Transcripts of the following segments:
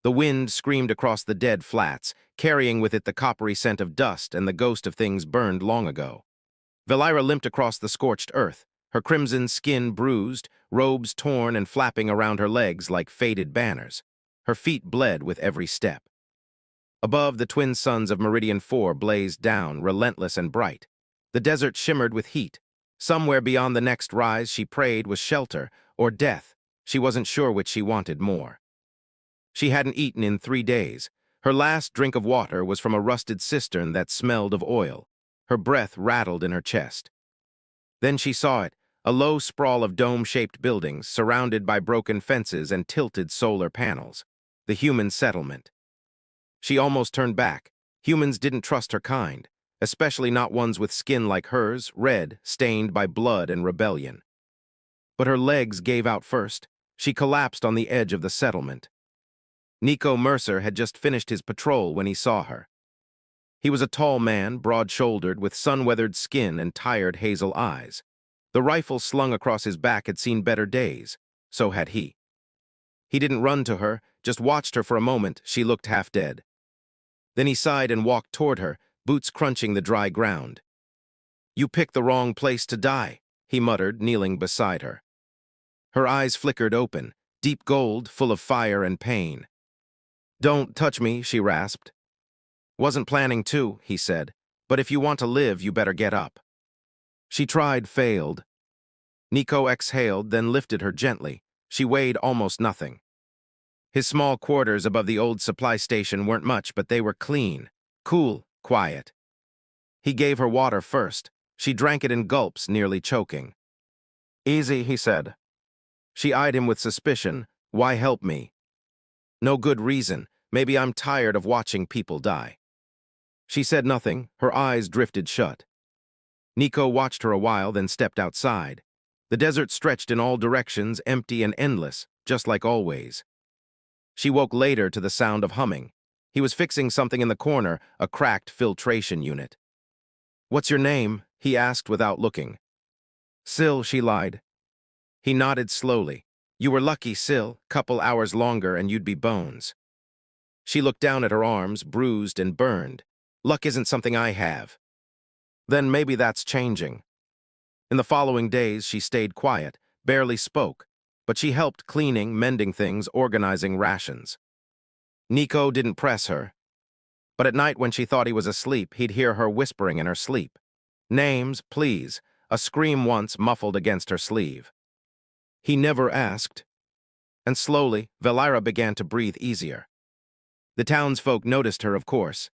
The wind screamed across the dead flats, carrying with it the coppery scent of dust and the ghost of things burned long ago. Valira limped across the scorched earth, her crimson skin bruised, robes torn and flapping around her legs like faded banners. Her feet bled with every step. Above, the twin suns of Meridian 4 blazed down, relentless and bright. The desert shimmered with heat. Somewhere beyond the next rise, she prayed, was shelter or death. She wasn't sure which she wanted more. She hadn't eaten in 3 days. Her last drink of water was from a rusted cistern that smelled of oil. Her breath rattled in her chest. Then she saw it, a low sprawl of dome-shaped buildings surrounded by broken fences and tilted solar panels. The human settlement. She almost turned back. Humans didn't trust her kind, especially not ones with skin like hers, red, stained by blood and rebellion. But her legs gave out first. She collapsed on the edge of the settlement. Nico Mercer had just finished his patrol when he saw her. He was a tall man, broad-shouldered, with sun-weathered skin and tired hazel eyes. The rifle slung across his back had seen better days. So had he. He didn't run to her, just watched her for a moment. She looked half dead. Then he sighed and walked toward her, boots crunching the dry ground. "You picked the wrong place to die," he muttered, kneeling beside her. Her eyes flickered open, deep gold, full of fire and pain. "Don't touch me," she rasped. "Wasn't planning to," he said, "but if you want to live, you better get up." She tried, failed. Nico exhaled, then lifted her gently. She weighed almost nothing. His small quarters above the old supply station weren't much, but they were clean, cool, quiet. He gave her water first. She drank it in gulps, nearly choking. "Easy," he said. She eyed him with suspicion. "Why help me?" "No good reason. Maybe I'm tired of watching people die." She said nothing. Her eyes drifted shut. Nico watched her a while, then stepped outside. The desert stretched in all directions, empty and endless, just like always. She woke later to the sound of humming. He was fixing something in the corner, a cracked filtration unit. "What's your name?" he asked without looking. "Syl," she lied. He nodded slowly. "You were lucky, Syl. Couple hours longer and you'd be bones." She looked down at her arms, bruised and burned. "Luck isn't something I have." "Then maybe that's changing." In the following days, she stayed quiet, barely spoke, but she helped cleaning, mending things, organizing rations. Nico didn't press her, but at night when she thought he was asleep, he'd hear her whispering in her sleep. "Names, please," a scream once muffled against her sleeve. He never asked, and slowly, Valira began to breathe easier. The townsfolk noticed her, of course.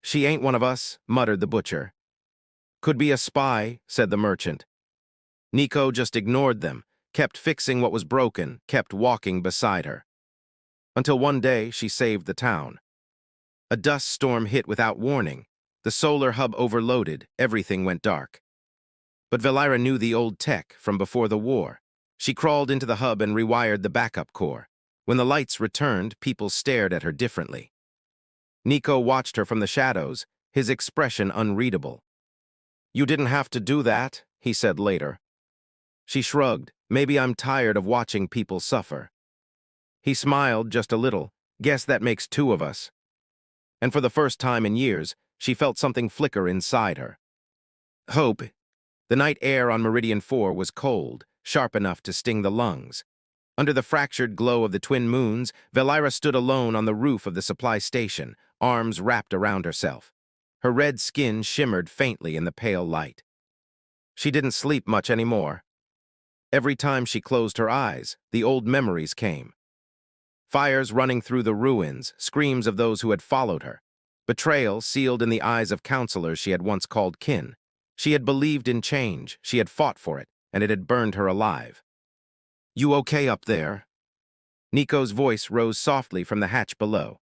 "She ain't one of us," muttered the butcher. "Could be a spy," said the merchant. Nico just ignored them, kept fixing what was broken, kept walking beside her. Until one day, she saved the town. A dust storm hit without warning. The solar hub overloaded, everything went dark. But Valira knew the old tech from before the war. She crawled into the hub and rewired the backup core. When the lights returned, people stared at her differently. Nico watched her from the shadows, his expression unreadable. "You didn't have to do that," he said later. She shrugged. "Maybe I'm tired of watching people suffer." He smiled just a little. "Guess that makes two of us." And for the first time in years, she felt something flicker inside her. Hope. The night air on Meridian 4 was cold, sharp enough to sting the lungs. Under the fractured glow of the twin moons, Valira stood alone on the roof of the supply station, arms wrapped around herself. Her red skin shimmered faintly in the pale light. She didn't sleep much anymore. Every time she closed her eyes, the old memories came. Fires running through the ruins, screams of those who had followed her. Betrayal sealed in the eyes of counselors she had once called kin. She had believed in change, she had fought for it, and it had burned her alive. "You okay up there?" Nico's voice rose softly from the hatch below.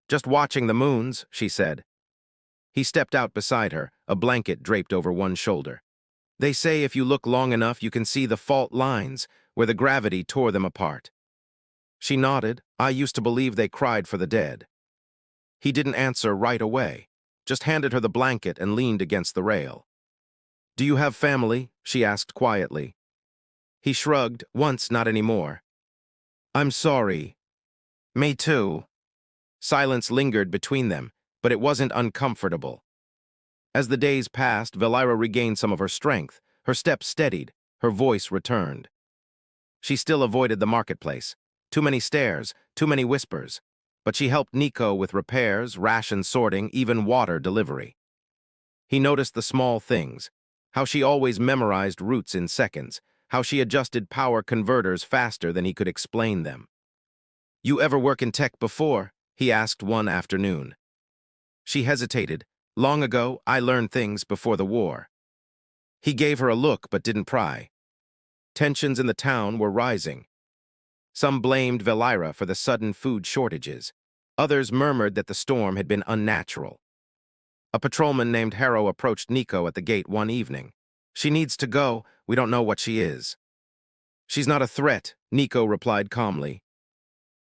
"Just watching the moons," she said. He stepped out beside her, a blanket draped over one shoulder. "They say if you look long enough, you can see the fault lines, where the gravity tore them apart." She nodded. "I used to believe they cried for the dead." He didn't answer right away, just handed her the blanket and leaned against the rail. "Do you have family?" she asked quietly. He shrugged. "Once, not anymore." "I'm sorry." Me too. Silence lingered between them, but it wasn't uncomfortable. As the days passed, Valira regained some of her strength. Her steps steadied, her voice returned. She still avoided the marketplace. Too many stares, too many whispers. But she helped Nico with repairs, ration sorting, even water delivery. He noticed the small things, how she always memorized routes in seconds, how she adjusted power converters faster than he could explain them. "You ever work in tech before?" he asked one afternoon. She hesitated. "Long ago, I learned things before the war." He gave her a look but didn't pry. Tensions in the town were rising. Some blamed Valira for the sudden food shortages. Others murmured that the storm had been unnatural. A patrolman named Harrow approached Nico at the gate one evening. "She needs to go. We don't know what she is." "She's not a threat," Nico replied calmly.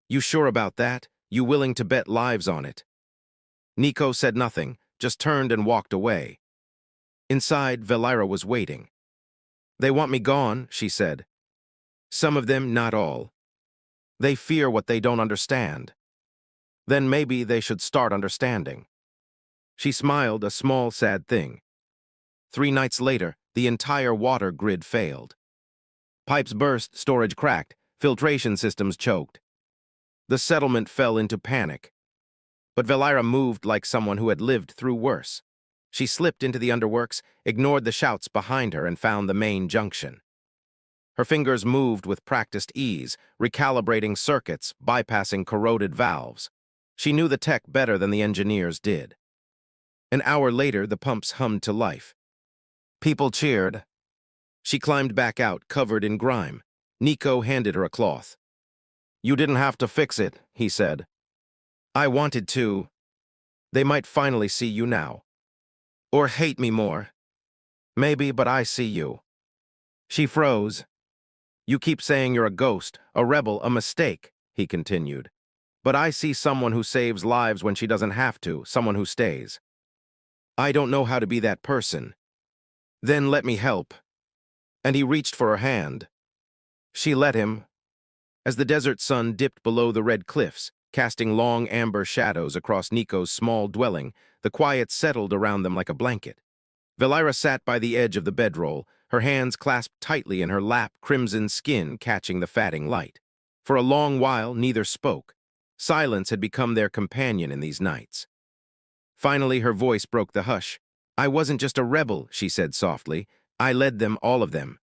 "You sure about that? You willing to bet lives on it?" Nico said nothing, just turned and walked away. Inside, Valira was waiting. "They want me gone," she said. "Some of them, not all. They fear what they don't understand. Then maybe they should start understanding." She smiled, a small, sad thing. 3 nights later, the entire water grid failed. Pipes burst, storage cracked, filtration systems choked. The settlement fell into panic. But Valira moved like someone who had lived through worse. She slipped into the underworks, ignored the shouts behind her, and found the main junction. Her fingers moved with practiced ease, recalibrating circuits, bypassing corroded valves. She knew the tech better than the engineers did. An hour later, the pumps hummed to life. People cheered. She climbed back out, covered in grime. Nico handed her a cloth. "You didn't have to fix it," he said. "I wanted to. They might finally see you now. Or hate me more. Maybe, but I see you." She froze. "You keep saying you're a ghost, a rebel, a mistake," he continued. "But I see someone who saves lives when she doesn't have to, someone who stays. I don't know how to be that person. Then let me help." And he reached for her hand. She let him. As the desert sun dipped below the red cliffs, casting long amber shadows across Nico's small dwelling, the quiet settled around them like a blanket. Valira sat by the edge of the bedroll, her hands clasped tightly in her lap, crimson skin catching the fatting light. For a long while, neither spoke. Silence had become their companion in these nights. Finally, her voice broke the hush. "I wasn't just a rebel," she said softly. "I led them, all of them."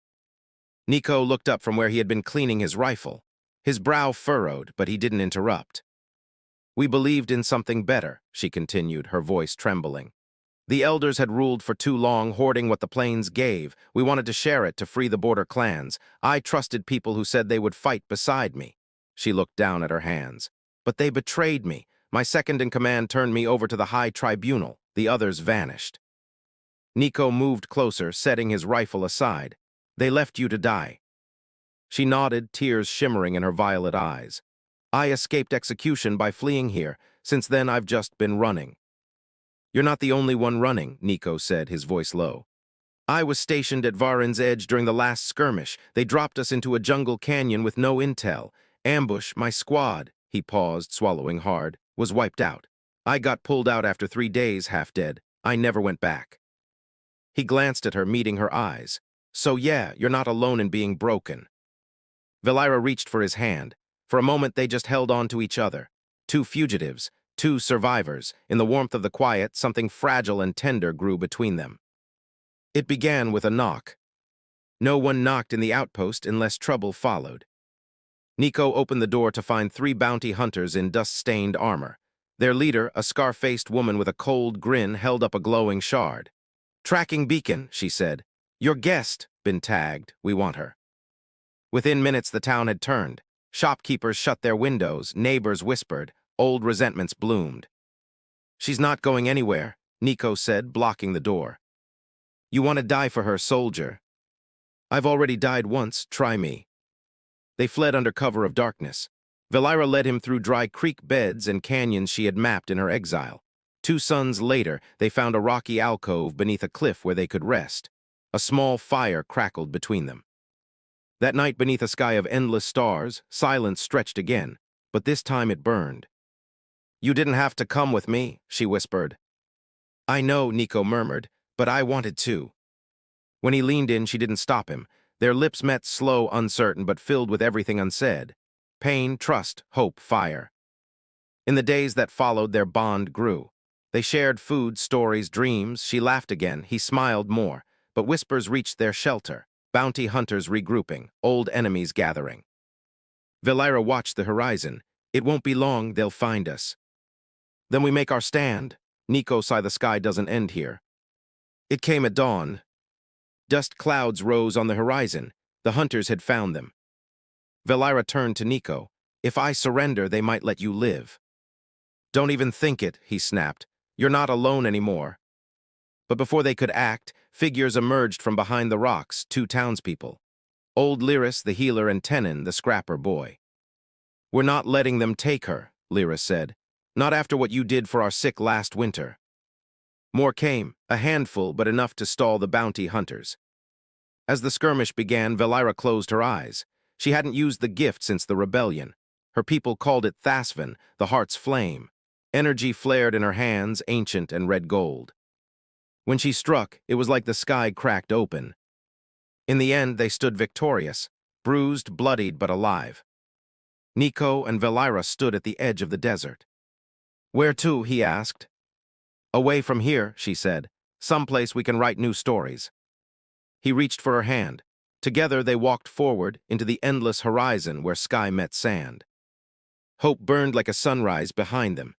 Nico looked up from where he had been cleaning his rifle. His brow furrowed, but he didn't interrupt. "We believed in something better," she continued, her voice trembling. "The elders had ruled for too long, hoarding what the plains gave. We wanted to share it to free the border clans. I trusted people who said they would fight beside me." She looked down at her hands. "But they betrayed me. My second-in-command turned me over to the High Tribunal. The others vanished." Nico moved closer, setting his rifle aside. "They left you to die." She nodded, tears shimmering in her violet eyes. "I escaped execution by fleeing here. Since then, I've just been running." "You're not the only one running," Nico said, his voice low. "I was stationed at Varen's Edge during the last skirmish. They dropped us into a jungle canyon with no intel. Ambush, my squad," he paused, swallowing hard, "was wiped out. I got pulled out after 3 days, half dead. I never went back." He glanced at her, meeting her eyes. "So yeah, you're not alone in being broken." Valira reached for his hand. For a moment, they just held on to each other. Two fugitives, two survivors. In the warmth of the quiet, something fragile and tender grew between them. It began with a knock. No one knocked in the outpost unless trouble followed. Nico opened the door to find 3 bounty hunters in dust-stained armor. Their leader, a scar-faced woman with a cold grin, held up a glowing shard. "Tracking beacon," she said. "Your guest, been tagged. We want her." Within minutes, the town had turned. Shopkeepers shut their windows, neighbors whispered, old resentments bloomed. "She's not going anywhere," Nico said, blocking the door. "You want to die for her, soldier." "I've already died once, try me." They fled under cover of darkness. Valira led him through dry creek beds and canyons she had mapped in her exile. 2 suns later, they found a rocky alcove beneath a cliff where they could rest. A small fire crackled between them. That night, beneath a sky of endless stars, silence stretched again. but this time it burned. "You didn't have to come with me," she whispered. "I know," Nico murmured, "but I wanted to." When he leaned in, she didn't stop him. Their lips met, slow, uncertain, but filled with everything unsaid. Pain, trust, hope, fire. In the days that followed, their bond grew. They shared food, stories, dreams. She laughed again. He smiled more. But whispers reached their shelter. Bounty hunters regrouping. Old enemies gathering. Valira watched the horizon. "It won't be long, they'll find us." "Then we make our stand." Nico sighed, "The sky doesn't end here." It came at dawn. Dust clouds rose on the horizon. The hunters had found them. Valira turned to Nico. "If I surrender, they might let you live." "Don't even think it," he snapped. "You're not alone anymore." But before they could act, figures emerged from behind the rocks, 2 townspeople. Old Lyris, the healer, and Tenon, the scrapper boy. "We're not letting them take her," Lyris said. "Not after what you did for our sick last winter." More came, a handful, but enough to stall the bounty hunters. As the skirmish began, Valira closed her eyes. She hadn't used the gift since the rebellion. Her people called it Thasvin, the heart's flame. Energy flared in her hands, ancient and red gold. When she struck, it was like the sky cracked open. In the end, they stood victorious, bruised, bloodied, but alive. Nico and Valira stood at the edge of the desert. "Where to?" he asked. "Away from here," she said. "Someplace we can write new stories." He reached for her hand. Together they walked forward into the endless horizon where sky met sand. Hope burned like a sunrise behind them.